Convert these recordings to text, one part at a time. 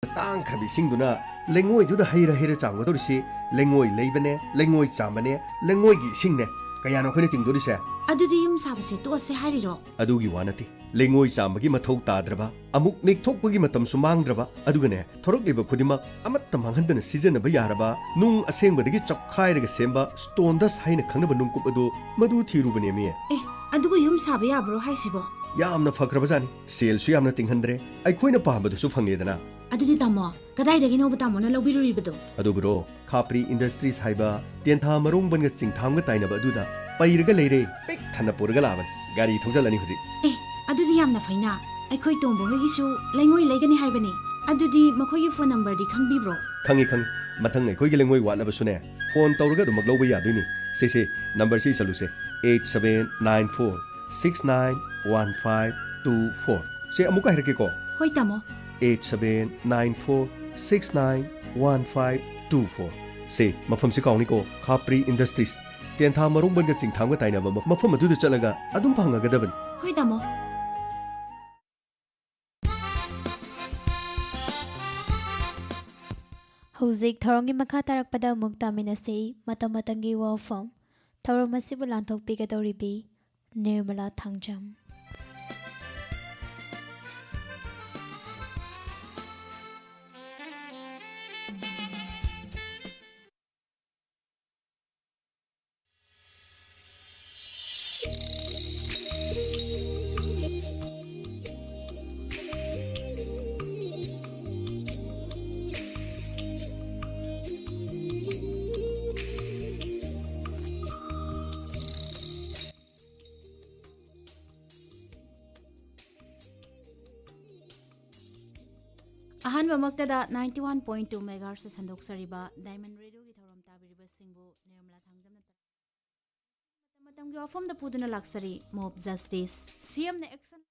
Tang Krabi Singduna, Lengoi do the Hira Hira Changodorsi, Lengoi Labane, Lengoi Chamane, Lengoi Singne, Kayano Kuniting Dodisha. Adudi yum sabse to ase hariro. Adugi wanati. Lengoi Chamagi Mato Tadraba, Amuk Nik Tokugi Matam Sumangdraba, Adugane, Torokliba Kudima, Amatamanghan season of Yaraba, Nung Assemble the Gitch of Kaira Semba, Stone das Haina Kanabanukupado, Madu Tirubanemi. Adugu yum sabia bro haisibo. Yamna Fakrabazani, Sales Yam nothing hundred, I coin a pamba to Sufangedana. Adudi tamo, Kadai the Ginobamo and Lobiru Ribedo. Adubro, Capri Industries Haiba, Tienta Marung Bangating Tanga Taina Baduda, Pairga Lady, Big Tanapurgalavan, Gary Tozalani. Adudi yamna faina. I quite tombo hisu, Langoi Legani Hibani. Adudi Makoy phone number di Kang Bibro. Kangi, Matang Koiling Walabasune, phone Torga to Magloba Yaduni, say, number C Saluse, 8794 691524. Say Amuka Herkiko. Hoitamo. 8794 691524. Say, Mafam Sikoniko, Capri Industries. Tienta Marung Bangating Tanga Taina, Mafama do the Chalaga, Adumpanga Gadavan. Hoitamo. Houzik Thorongi Makatarak Pada Muktaminase, Matamatangi WAPHAM, Toromasibulantok Pigadoribi, Nirmala Tangjam. Ahan Vamaktada 91.2 MHz Sandok Sariba, Diamond Radio Githaram Tabiriba Singbo, Nirmala Thangam Matam from the Puduna Luxury, Mob Justice. CM the Exxon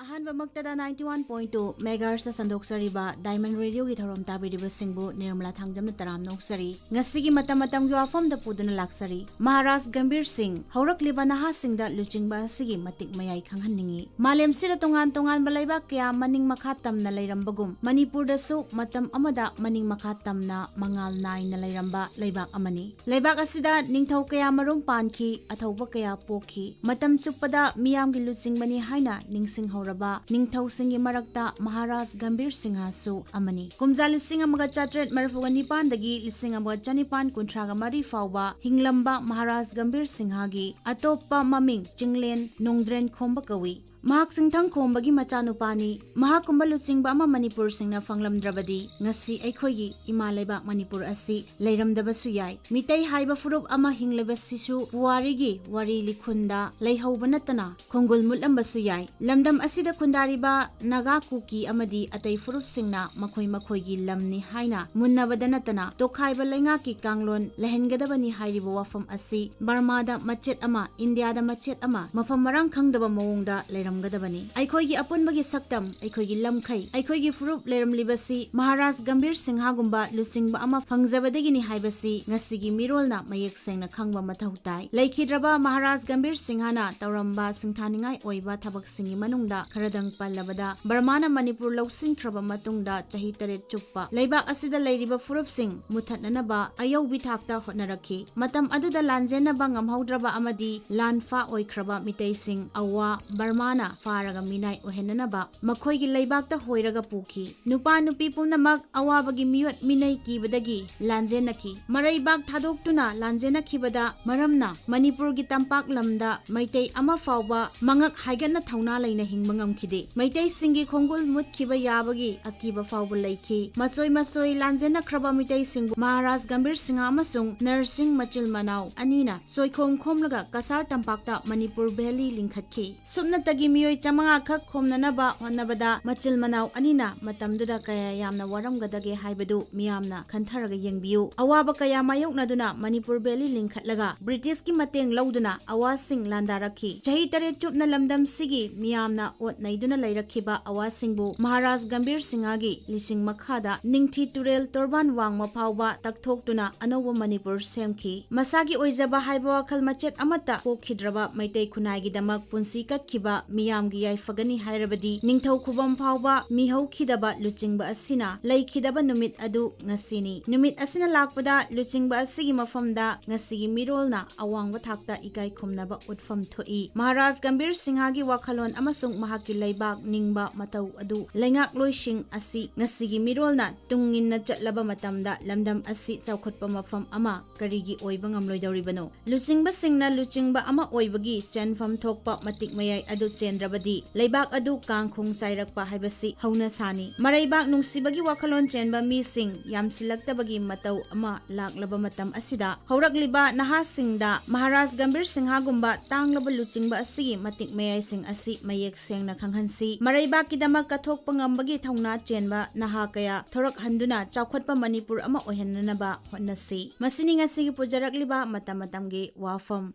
Ahan Vamaktada 91.2 MHz Sandok Sariba, Diamond Radio Githaram Tabiriba Singbo, Nirmala Thangam Taram Noksari, Nasigi Matamatam from the Puduna Luxury, Maharaj Gambir Singh, Horak Libanaha Singh that Luchingba Sigi Matik Mayai Kanghaningi, Malem Sida Tongan Balayba Kya Maning Makatam na Layrambagum, Manipur da so Matam Amada Maning Makatam na Mangal Nai na Layramba, Laybak Amani. Laybak Asida Ningtau Kaya Marum Panki, Atauba Kaya Poki, Matam Supada Miam Gilutsing Bani Haina, Ningsing Horaba, Ningtau Singi Marakta, Maharaj Gambir Singha so Amani. Kumza Lising Amaga Chatret Marfuganipan Dagi, Lising Amaga Chanipan Kuntraga Mari Fauba, Hinglamba Maharaj Gambir Singhagi, Atopa Maming, Jinglen, Nongdren Kombakawi. Mahak Singthang Kombagi Machanupani, Mahakumba Lutsingba ama Manipur Singna Fanglam Drabadi, Ngasi Ekoigi, Imaleba Manipur Asi, Layram Dabasuyai, Mitay Haiba Furup ama Hingleba Sisu, Warigi, Wari Likunda, Layhaw Banatana, Kongul Mulambasuyai, Lamdam Asida Kundariba, Naga Kuki Amadi, Atay Furup Singna, Makoy Makoigi Lamni Haina, Munna Badanatana, Tokhaiba Langaki Kanglon, Lehengadabani Haribo Wafam Asi, Barmada Machet Ama, India da Machet Ama, Mafamarang Kangdaba Mawongda, Layram Gadabani. Aikoigi Apun Bagi Saktam, Aikoigi Lamkai, Aikoigi Furup Leram Libasi, Maharaj Gambir Singhagumba, Lutsingba Ama Fangzabadegini Haibasi, Ngasigi Mirolna, Mayek Sengna Kangba Matautai, Laikidraba Maharaj Gambir Singhana, Tauramba Singtaningai Oiba Tabak Singi Manungda, Karadang Palabada, Barmana Manipur Lausing Kraba Matungda, Chahitare Chuppa, Layba Asida Layriba Furup Sing, Mutatnanaba, Ayaw Bitakta Hotnaraki, Matam Aduda Lanzena Bangam Haudraba Amadi, Lanfa Oikraba Mitay Sing, Awa, Barmana, Faraga Minay Ohenanaba, Makoigi Laybakta Hoiraga Puki, Nupa Nupi Punamak, Awabagi Miut Minay Kibadagi, Lanzenaki, Maraybak Tadok Tuna, Lanzena Kibada, Maramna, Manipur Gitampak Lamda, Maitay Ama Fauba, Mangak Haigana Tauna Laina Hingmangam Kide, Maitay Singi Kongul Mut Kiba Yabagi, Akiba Fauba Laiki, Masoy Lanzena Kraba Mitay Sing, Maharaj Gambir Singamasung, Nursing Machil Manau, Anina, Soy Komlaga, Kasar Tampakta, Manipur Valley Linkatki, Subnatagi Miyoy Chamanga Kak Homnanaba, Honabada, Machil Manau Anina, Matamduda Kaya Yamna Waram Gadage Haibadu, Miamna, Kantaraga Yangbiu, Awaba Kaya Mayok Naduna, Manipur Valley Linkatlaga, British Ki Mateng Lauduna, Awasing Landaraki, Chahitare Chupna Lamdam Sigi, Miamna, Ot Naiduna Lairakiba, Awasingbu, Maharaj Gambir Singhagi, Lising Makhada, Ningti Turel Torban Wang Mapauba, Taktok Tuna, Anowa Manipur Semki, Masagi Oizaba Haiba Kalmachet Amata, Pokhidraba, Maitay Kunagi Damak Punsi Katkiba, ꯃꯤꯌꯥꯝꯒꯤ ꯌꯥꯏꯐꯒꯅꯤ ꯍꯥꯏꯔꯕꯗꯤ ꯅꯤꯡꯊꯧ ꯈꯨꯕꯝ ꯐꯥꯎꯕ ꯃꯤꯍꯧꯈꯤꯗꯕ ꯂꯨꯆꯤꯡꯕ ꯑꯁꯤꯅ ꯂꯩꯈꯤꯗꯕ ꯅꯨꯃꯤꯠ ꯑꯗꯨ ꯉꯁꯤꯅꯤ ꯅꯨꯃꯤꯠ ꯑꯁꯤꯅ ꯂꯥꯛꯄꯗ ꯂꯨꯆꯤꯡꯕ ꯑꯁꯤꯒꯤ ꯃꯐꯝꯗ ꯉꯁꯤꯒꯤ ꯃꯤꯔꯣꯜꯅ ꯑꯋꯥꯡꯕ ꯊꯥꯛꯇ ꯏꯀꯥꯏ ꯈꯨꯝꯅꯕ ꯎꯠꯐꯝ ꯊꯣꯛꯏ ꯃꯍꯥꯔꯥꯖ ꯒꯝꯚꯤꯔ ꯁꯤꯡꯍꯒꯤ ꯋꯥꯈꯜꯂꯣꯟ ꯑꯃꯁꯨꯡ ꯃꯍꯥꯛꯀꯤ ꯂꯩꯕꯥꯛ ꯅꯤꯡꯕ ꯃꯇꯧ ꯑꯗꯨ ꯂꯩꯉꯥꯛꯂꯣꯏꯁꯤꯡ ꯑꯁꯤ ꯉꯁꯤꯒꯤ ꯃꯤꯔꯣꯜꯅ ꯇꯨꯡꯏꯟꯅ ꯆꯠꯂꯕ ꯃꯇꯝꯗ ꯂꯝꯗꯝ ꯑꯁꯤ ꯆꯥꯎꯈꯠꯄ ꯃꯐꯝ ꯑꯃ ꯀꯔꯤꯒꯤ ꯑꯣꯏꯕ ꯉꯝꯂꯣꯏꯗꯧꯔꯤꯕꯅꯣ ꯂꯨꯆꯤꯡꯕꯁꯤꯡꯅ ꯂꯨꯆꯤꯡꯕ ꯑꯃ ꯑꯣꯏꯕꯒꯤ ꯆꯟꯐꯝ ꯊꯣꯛꯄ ꯃꯇꯤꯛ ꯃꯌꯥꯏ ꯑꯗꯨ ꯆꯦꯟꯗ꯭ꯔꯕꯗꯤ ꯂꯩꯕꯥꯛ ꯑꯗꯨ ꯀꯥꯡꯈꯣꯡ ꯆꯥꯏꯔꯛꯄ ꯍꯥꯏꯕꯁꯤ ꯍꯧꯅꯁꯥꯅꯤ ꯃꯔꯩꯕꯥꯛ ꯅꯨꯡꯁꯤꯕꯒꯤ ꯋꯥꯈꯜꯂꯣꯟ ꯆꯦꯟꯕ ꯃꯤꯁꯤꯡ ꯌꯥꯝꯁꯤꯜꯂꯛꯇꯕꯒꯤ ꯃꯇꯧ ꯑꯃ ꯂꯥꯛꯂꯕ ꯃꯇꯝ ꯑꯁꯤꯗ ꯍꯧꯔꯛꯂꯤꯕ ꯅꯍꯥꯁꯤꯡꯗ ꯃꯍꯥꯔꯥꯖ ꯒꯝꯚꯤꯔ ꯁꯤꯡꯍꯒꯨꯝꯕ ꯇꯥꯡꯂꯕ ꯂꯨꯆꯤꯡꯕ ꯑꯁꯤꯒꯤ ꯃꯇꯤꯛ ꯃꯌꯥꯏꯁꯤꯡ ꯑꯁꯤ ꯃꯌꯦꯛ ꯁꯦꯡꯅ ꯈꯪꯍꯟꯁꯤ ꯃꯔꯩꯕꯥꯛꯀꯤꯗꯃꯛ ꯀꯠꯊꯣꯛꯄ ꯉꯝꯕꯒꯤ ꯊꯧꯅꯥ ꯆꯦꯟꯕ ꯅꯍꯥ ꯀꯌꯥ ꯊꯣꯔꯛꯍꯟꯗꯨꯅ ꯆꯥꯎꯈꯠꯄ ꯃꯅꯤꯄꯨꯔ ꯑꯃ ꯑꯣꯏꯍꯟꯅꯅꯕ ꯍꯣꯠꯅꯁꯤ ꯃꯁꯤꯅꯤ ꯉꯁꯤꯒꯤ ꯄꯨꯖꯔꯛꯂꯤꯕ ꯃꯇꯝ ꯃꯇꯝꯒꯤ ꯋꯥꯐꯝ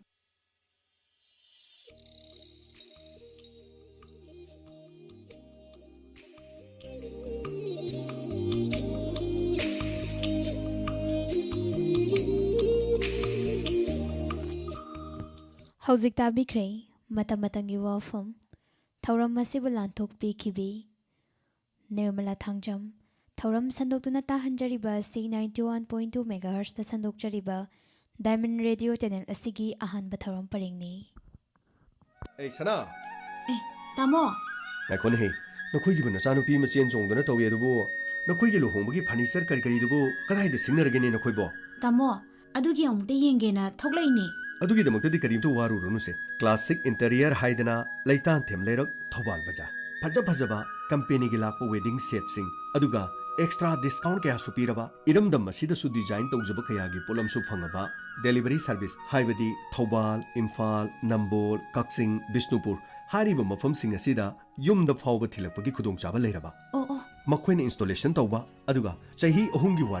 ꯍꯧꯖꯤꯛ ꯇꯥꯕꯤꯈ꯭ꯔꯦ ꯃꯇꯝ ꯃꯇꯝꯒꯤ ꯋꯥꯐꯝ ꯊꯧꯔꯝ ꯑꯁꯤꯕꯨ ꯂꯥꯟꯊꯣꯛꯄꯤꯈꯤꯕꯤ ꯅꯤꯔꯃꯂꯥ ꯊꯥꯡꯖꯝ ꯊꯧꯔꯝ ꯁꯟꯗꯣꯛꯇꯨꯅ ꯇꯥꯍꯟꯖꯔꯤꯕ ꯑꯁꯤ 91.2 ꯃꯦꯒꯥꯍꯔꯁꯇ ꯁꯟꯗꯣꯛꯆꯔꯤꯕ ꯗꯥꯏꯃꯟ ꯔꯦꯗꯤꯑꯣ ꯆꯦꯅꯦꯜ ꯑꯁꯤꯒꯤ ꯑꯍꯥꯟꯕ ꯊꯧꯔꯝ ꯄꯔꯦꯡꯅꯤ ꯑꯩ ꯁꯅꯥ ꯇꯥꯃꯣ ꯉꯥꯏꯈꯣꯅꯦꯍꯦ ꯅꯈꯣꯏꯒꯤꯕꯨ ꯅꯆꯥꯅꯨꯄꯤ ꯑꯃ ꯆꯦꯟ ꯆꯣꯡꯗꯅ ꯇꯧꯏ ꯑꯗꯨꯕꯨ ꯅꯈꯣꯏꯒꯤ ꯂꯨꯍꯣꯡꯕꯒꯤ ꯐꯔꯅꯤꯆꯔ ꯀꯔꯤꯗꯨꯕꯨ ꯀꯗꯥꯏꯗ ꯁꯤꯡꯅꯔꯒꯦꯅꯦ ꯅꯈꯣꯏꯕꯣ ꯇꯥꯃꯣ ꯑꯗꯨꯒꯤ ꯑꯃꯨꯛꯇ ꯌꯦꯡꯒꯦꯅ ꯊꯣꯛꯂꯛꯏꯅꯤ ꯑꯗꯨꯒꯤꯗꯃꯛꯇꯗꯤ ꯀꯔꯤꯝꯇ ꯋꯥꯔꯨꯔꯅꯨꯁꯦ ꯀ꯭ꯂꯥꯁꯤꯛ ꯏꯟꯇꯔꯤꯌꯔ ꯍꯥꯏꯗꯅ ꯂꯩꯇꯥꯟꯊꯦꯝ ꯂꯩꯔꯛ ꯊꯧꯕꯥꯜ ꯕꯖꯥꯔ ꯐꯖꯕ ꯀꯝꯄꯦꯅꯤꯒꯤ ꯂꯥꯛꯄ ꯋꯦꯗꯤꯡ ꯁꯦꯠꯁꯤꯡ ꯑꯗꯨꯒ ꯑꯦꯛꯁꯇ꯭ꯔꯥ ꯗꯤꯁꯀꯥꯎꯟꯠ ꯀꯌꯥꯁꯨ ꯄꯤꯔꯕ ꯏꯔꯝꯗꯝ ꯑꯁꯤꯗꯁꯨ ꯗꯤꯖꯥꯏꯟ ꯇꯧꯖꯕ ꯀꯌꯥꯒꯤ ꯄꯣꯠꯂꯝꯁꯨ ꯐꯪꯉꯕ ꯗꯦꯂꯤꯚꯔꯤ ꯁꯔꯚꯤꯁ ꯍꯥꯏꯕꯗꯤ ꯊꯧꯕꯥꯜ ꯏꯝꯐꯥꯜ ꯅꯝꯕꯣꯜ ꯀꯛꯆꯤꯡ ꯕꯤꯁꯅꯨꯄꯨꯔ ꯍꯥꯏꯔꯤꯕ ꯃꯐꯝꯁꯤꯡ ꯑꯁꯤꯗ ꯌꯨꯝꯗ ꯐꯥꯎꯕ ꯊꯤꯜꯂꯛꯄꯒꯤ ꯈꯨꯗꯣꯡꯆꯥꯕ ꯂꯩꯔꯕ ꯑꯣ ꯑꯣ ꯃꯈꯣꯏꯅ ꯏꯟꯁꯇꯣꯂꯦꯁꯟ ꯇꯧꯕ ꯑꯗꯨꯒ ꯆꯍꯤ 3ꯒꯤ ꯋꯥꯔꯦꯟꯇꯤ